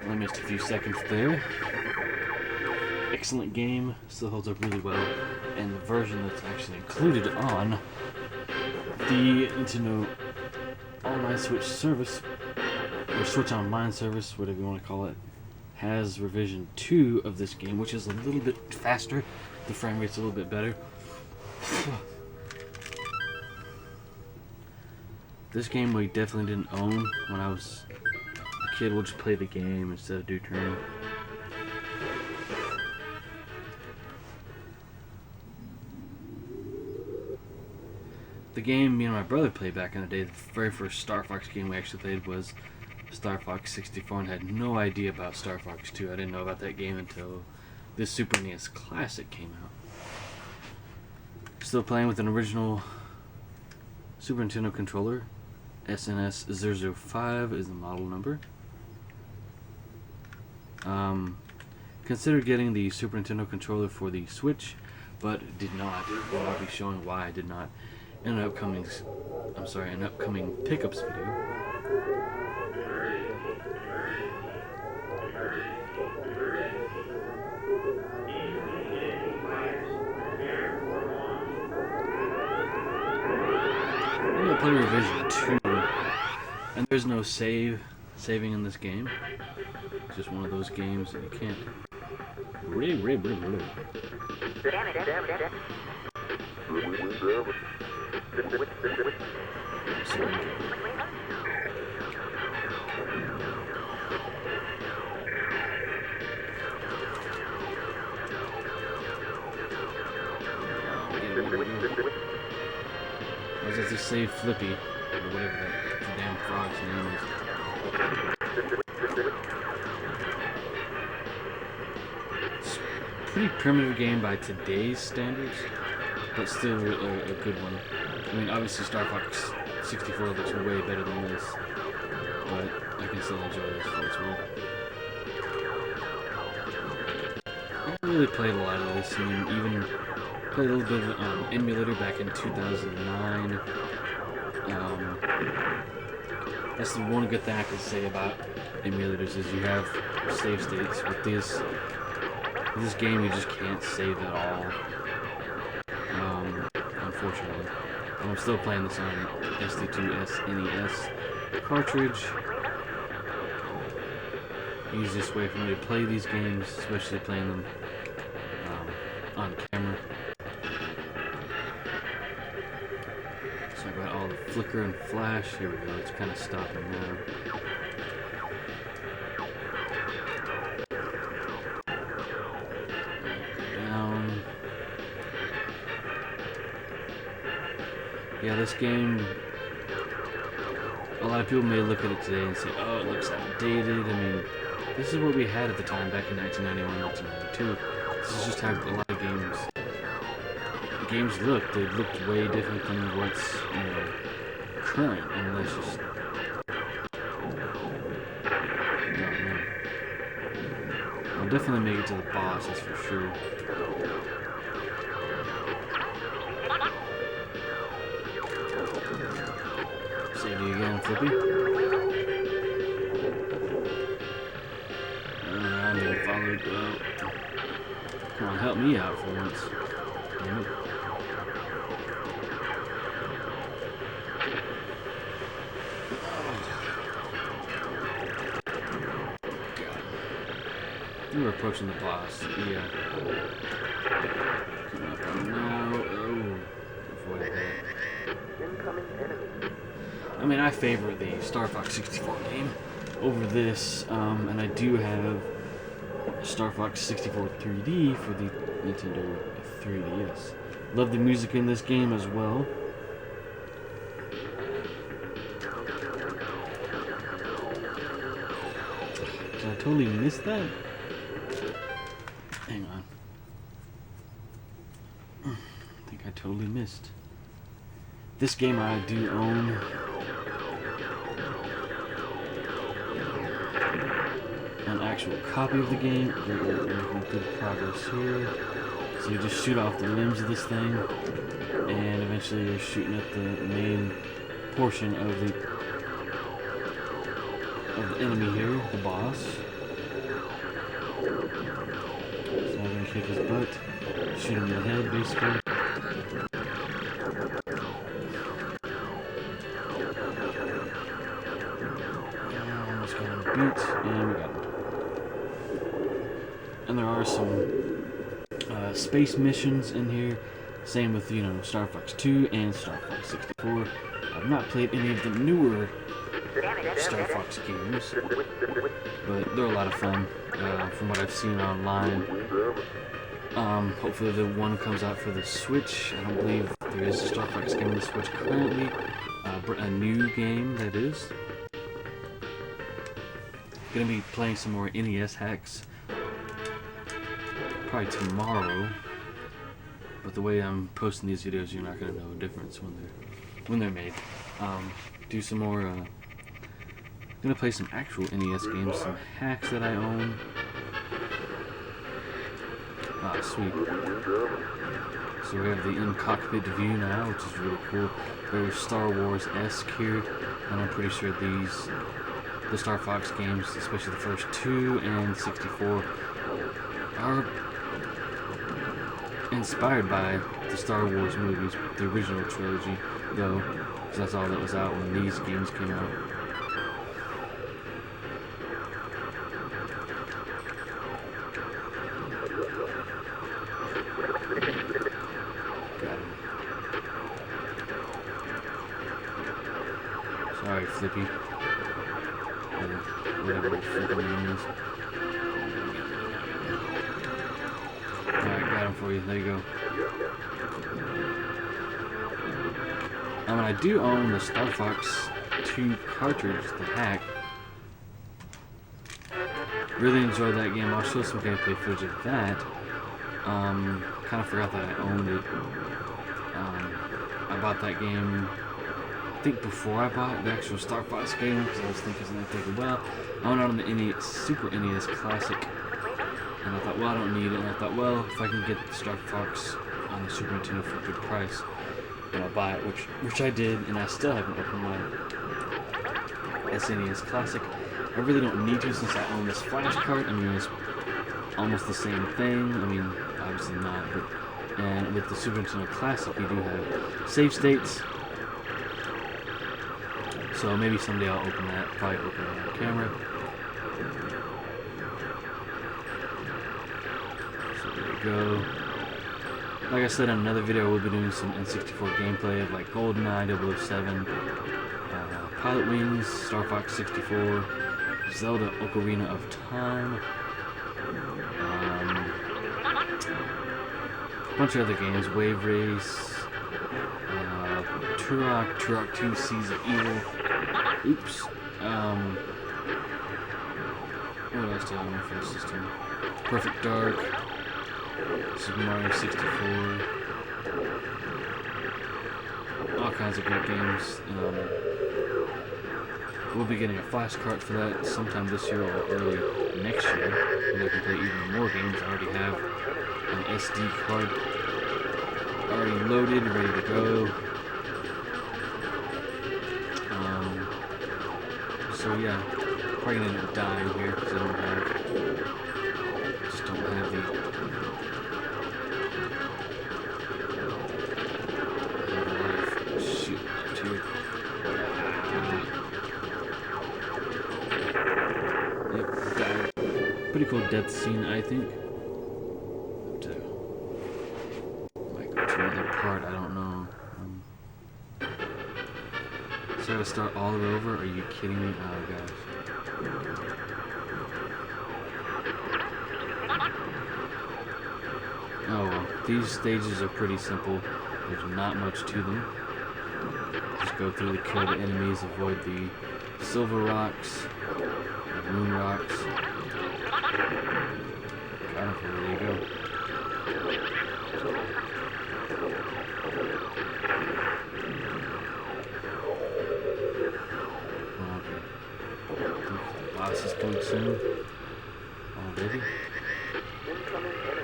I missed a few seconds there. Excellent game, still holds up really well, and the version that's actually included on the Nintendo Online Switch service, or Switch Online service, whatever you want to call it, has revision 2 of this game, which is a little bit faster. The frame rate's a little bit better. This game we definitely didn't own when I was a kid. We'll just play the game instead of do turn. The game me and my brother played back in the day, the very first Star Fox game we actually played was Star Fox 64, and had no idea about Star Fox 2. I didn't know about that game until this Super NES Classic came out. Still playing with an original Super Nintendo controller. SNES 005 is the model number. Considered getting the Super Nintendo controller for the Switch, but did not. I'll be showing why I did not in an upcoming pickups video. I'm gonna play Revision 2, and there's no saving in this game. It's just one of those games that you can't. Sorry. I was at to save Flippy, or whatever that damn frog's name is. It's a pretty primitive game by today's standards, but still a good one. I mean, obviously Star Fox 64 looks way better than this, but I can still enjoy this for its worth. I really played a lot of this. I mean, even played a little bit of emulator back in 2009. That's the one good thing I can say about emulators is you have save states. With this game, you just can't save at all. Unfortunately, and I'm still playing this on SD2 SNES cartridge. Easiest way for me to play these games, especially playing them on camera. Sorry about all the flicker and flash. Here we go. It's kind of stopping now. Down. Yeah, this game. A lot of people may look at it today and say, "Oh, it looks outdated." I mean, this is what we had at the time back in 1991, 1992. This is just how a lot of games looked. They looked way different than what's, current. I mean, that's just. I'll definitely make it to the boss, that's for sure. Save you again, Flippy. I'm being followed. Come on, help me out for once. Damn it. We're approaching the boss. Yeah. Come up now. Oh. Avoid that. I mean, I favor the Star Fox 64 game over this, and I do have Star Fox 64 3D for the Nintendo 3DS. Love the music in this game as well. Did I totally miss that? Hang on. I think I totally missed. This game I do own. An actual copy of the game. We're making good progress here. So you just shoot off the limbs of this thing, and eventually you're shooting at the main portion of the enemy here, the boss. kick his butt, shoot him in the head, basically. Almost got him beat, and we got him. And there are some space missions in here. Same with, you know, Star Fox 2 and Star Fox 64. I've not played any of the newer Star Fox games, but they're a lot of fun from what I've seen online. Hopefully the one comes out for the Switch. I don't believe there is a Star Fox game on the Switch currently. A new game, that is. Gonna be playing some more NES hacks probably tomorrow, but the way I'm posting these videos, you're not gonna know a difference when they're made. Do some more. Gonna play some actual NES games, some hacks that I own. Ah, sweet. So we have the in-cockpit view now, which is really cool. Very Star Wars-esque here, and I'm pretty sure the Star Fox games, especially the first 2 and 64, are inspired by the Star Wars movies, the original trilogy, though, because that's all that was out when these games came out. Got him. Sorry, Flippy. Whatever his freaking name is. Alright, got him for you. There you go. And I do own the Star Fox 2 cartridge, the hack. Really enjoyed that game. I'll show some gameplay footage of that. Kind of forgot that I owned it. I bought that game, I think, before I bought the actual Star Fox game, because I was thinking, well, I went out on the Super NES Classic, and I thought, well, I don't need it, and I thought, well, if I can get Star Fox on the Super Nintendo for a good price, then I'll buy it, which I did, and I still haven't opened my SNES Classic. I really don't need to, since I own this flash card. I mean, it's almost the same thing. I mean, obviously not, but and with the Super Nintendo Classic, you do have save states. So maybe someday I'll open that. Probably open it on camera. So there we go. Like I said in another video, we'll be doing some N64 gameplay of like GoldenEye, 007, Pilot Wings, Star Fox 64, Zelda Ocarina of Time, a bunch of other games, Wave Race, Turok 2 Seas of Evil, oops, what else do I want for the system? Perfect Dark, Super Mario 64, all kinds of great games. We'll be getting a flash card for that sometime this year or early next year, and I can play even more games. I already have an SD card already loaded, ready to go. So yeah, probably gonna end up dying here because I just don't have the pretty cool death scene, I think. Might go to another part, I don't know. So I gotta start all the way over? Are you kidding me? Oh gosh. Oh well, these stages are pretty simple. There's not much to them. Just go through to kill the enemies, avoid the silver rocks, the moon rocks. There you go. Okay. The boss is coming soon. Already?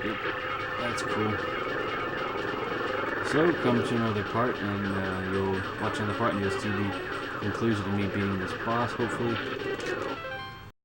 Yep. That's cool. So, come to another part, and you'll watch another part, and you'll see the conclusion of me beating this boss, hopefully.